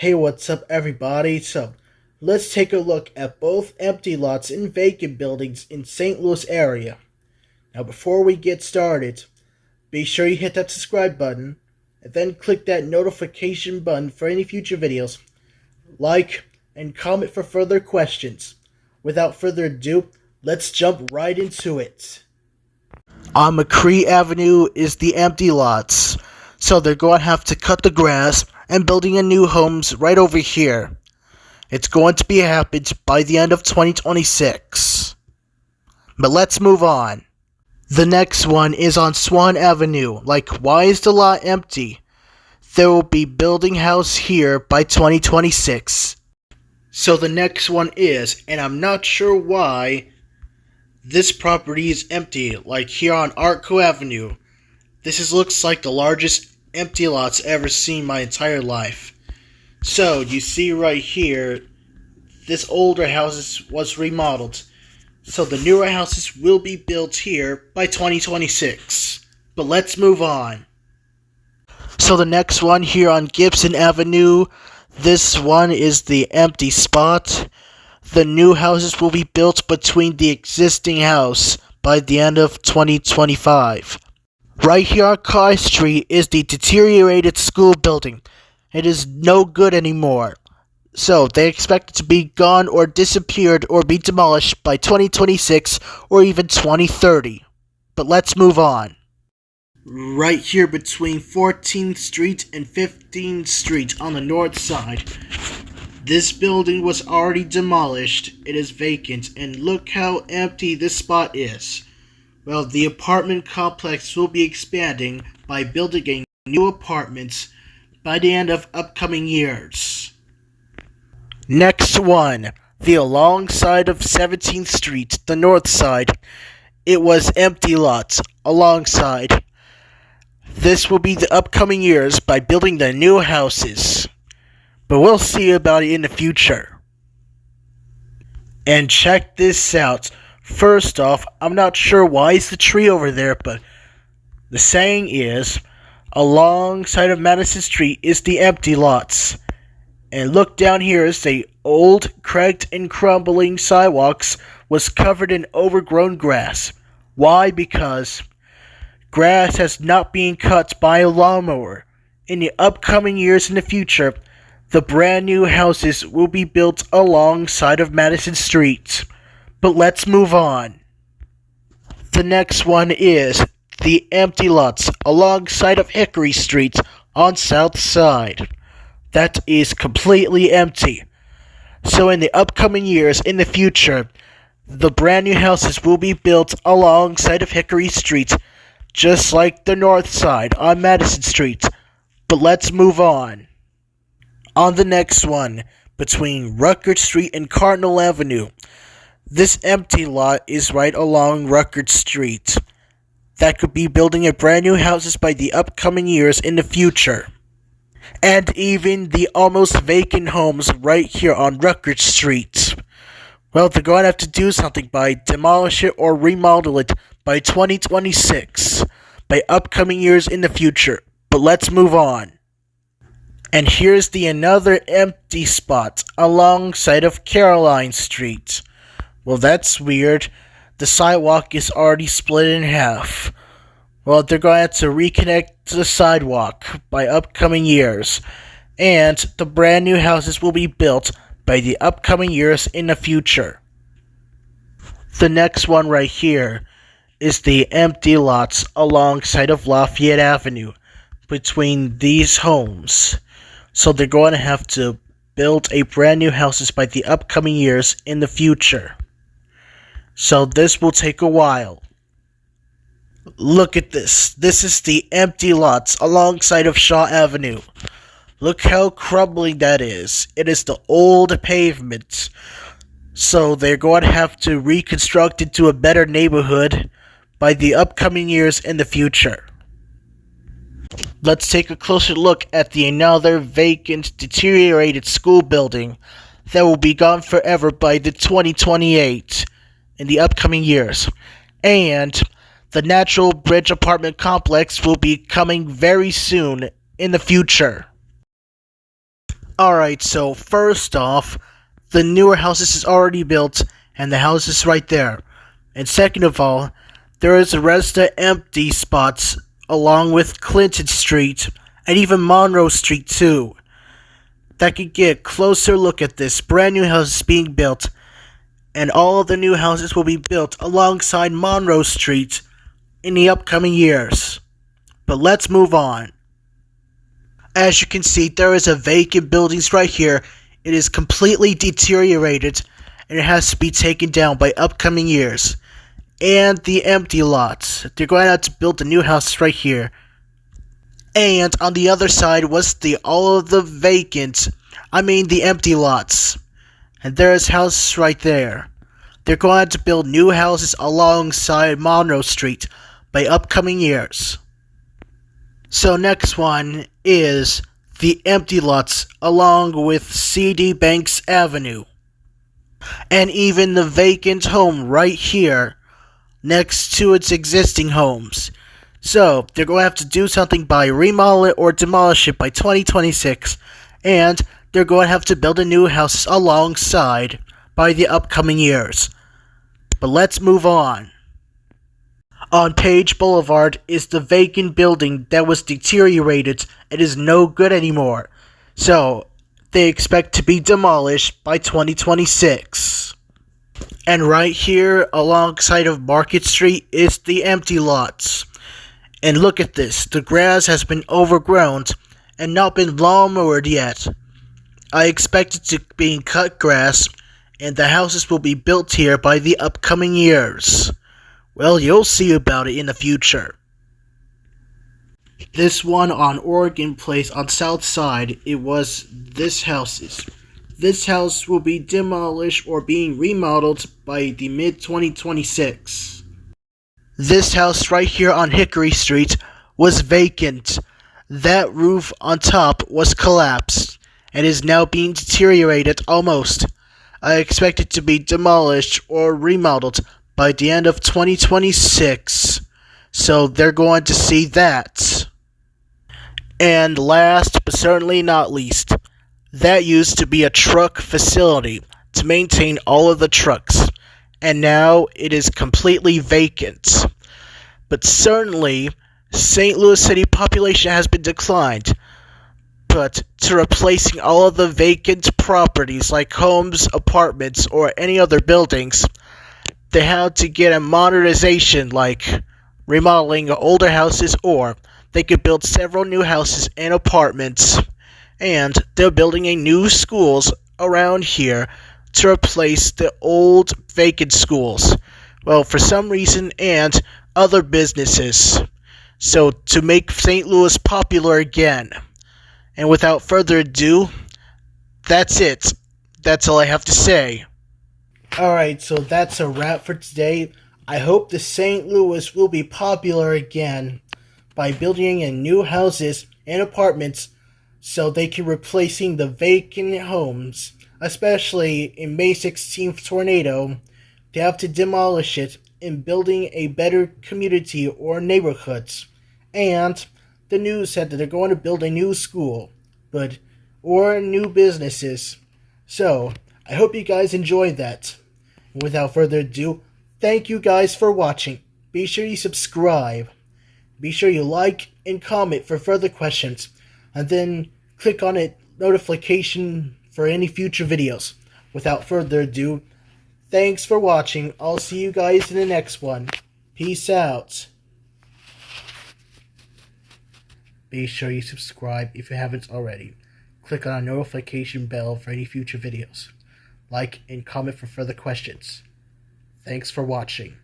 Hey, what's up, everybody? So, let's take a look at both empty lots and vacant buildings in St. Louis area. Now, before we get started, be sure you hit that subscribe button and then click that notification button for any future videos. Like and comment for further questions. Without further ado, let's jump right into it. On McCree Avenue is the empty lots, so they're going to have to cut the grass and building a new homes right over here. It's going to be happened by the end of 2026. But let's move on. The next one is on Swan Avenue. Why is the lot empty? There will be building house here by 2026. So the next one is, and I'm not sure why, this property is empty, here on Artco Avenue. Looks like the largest empty lots ever seen my entire life. So, you see right here, this older house was remodeled. So the newer houses will be built here by 2026. But let's move on. So the next one here on Gibson Avenue, this one is the empty spot. The new houses will be built between the existing house by the end of 2025. Right here on Kai Street is the deteriorated school building. It is no good anymore. So they expect it to be gone or disappeared or be demolished by 2026 or even 2030. But let's move on. Right here between 14th Street and 15th Street on the north side. This building was already demolished. It is vacant, and look how empty this spot is. Well, the apartment complex will be expanding by building new apartments by the end of upcoming years. Next one, the alongside of 17th Street, the north side. It was empty lots alongside. This will be the upcoming years by building the new houses. But we'll see about it in the future. And check this out. First off, I'm not sure why is the tree over there, but the saying is, alongside of Madison Street is the empty lots. And look down here is the old, cracked, and crumbling sidewalks was covered in overgrown grass. Why? Because grass has not been cut by a lawnmower. In the upcoming years in the future, the brand new houses will be built alongside of Madison Street. But let's move on. The next one is the empty lots alongside of Hickory Street on South Side. That is completely empty. So in the upcoming years in the future, the brand new houses will be built alongside of Hickory Street, just like the north side on Madison Street. But let's move on. On the next one, between Rutgers Street and Cardinal Avenue, this empty lot is right along Rutgers Street. That could be building a brand new houses by the upcoming years in the future. And even the almost vacant homes right here on Rutgers Street. Well, they're going to have to do something by demolish it or remodel it by 2026, by upcoming years in the future. But let's move on. And here's another empty spot alongside of Caroline Street. Well, that's weird. The sidewalk is already split in half. Well, they're going to have to reconnect the sidewalk by upcoming years. And the brand new houses will be built by the upcoming years in the future. The next one right here is the empty lots alongside of Lafayette Avenue between these homes. So they're going to have to build a brand new houses by the upcoming years in the future. So this will take a while. Look at this. This is the empty lots alongside of Shaw Avenue. Look how crumbling that is. It is the old pavement. So they're going to have to reconstruct it to a better neighborhood by the upcoming years in the future. Let's take a closer look at another vacant, deteriorated school building that will be gone forever by the 2028 in the upcoming years. And the Natural Bridge apartment complex will be coming very soon in the future. Alright, so first off, the newer houses is already built, and the house is right there. And second of all, there is the rest of empty spots along with Clinton Street and even Monroe Street too. That could get a closer look at this brand new house being built, and all of the new houses will be built alongside Monroe Street in the upcoming years. But let's move on. As you can see, there is a vacant buildings right here. It is completely deteriorated and it has to be taken down by upcoming years. And the empty lots. They're going to have to build a new house right here. And on the other side was all of the the empty lots. And there's houses right there. They're going to build new houses alongside Monroe Street by upcoming years. So next one is the empty lots along with CD Banks Avenue. And even the vacant home right here next to its existing homes. So they're going to have to do something by remodel it or demolish it by 2026. And they're going to have to build a new house alongside by the upcoming years. But let's move on. On Page Boulevard is the vacant building that was deteriorated and is no good anymore. So, they expect to be demolished by 2026. And right here alongside of Market Street is the empty lots. And look at this, the grass has been overgrown and not been lawn-mowed yet. I expect it to be cut grass and the houses will be built here by the upcoming years. Well, you'll see about it in the future. This one on Oregon Place on South Side, it was this houses. This house will be demolished or being remodeled by the mid-2026. This house right here on Hickory Street was vacant. That roof on top was collapsed and is now being deteriorated almost. I expect it to be demolished or remodeled by the end of 2026. So they're going to see that. And last but certainly not least, that used to be a truck facility to maintain all of the trucks. And now it is completely vacant. But certainly, St. Louis City population has been declined. But to replacing all of the vacant properties like homes, apartments, or any other buildings, they had to get a modernization like remodeling older houses, or they could build several new houses and apartments. And they're building a new schools around here to replace the old vacant schools. Well, for some reason, and other businesses. So to make St. Louis popular again. And without further ado, that's it. That's all I have to say. Alright, so that's a wrap for today. I hope the St. Louis will be popular again by building in new houses and apartments so they can replacing the vacant homes, especially in May 16th tornado. They have to demolish it and building a better community or neighborhoods. And the news said that they're going to build a new school, or new businesses. So, I hope you guys enjoyed that. And without further ado, thank you guys for watching. Be sure you subscribe. Be sure you like and comment for further questions. And then click on it notification for any future videos. Without further ado, thanks for watching. I'll see you guys in the next one. Peace out. Be sure you subscribe if you haven't already. Click on a notification bell for any future videos. Like and comment for further questions. Thanks for watching.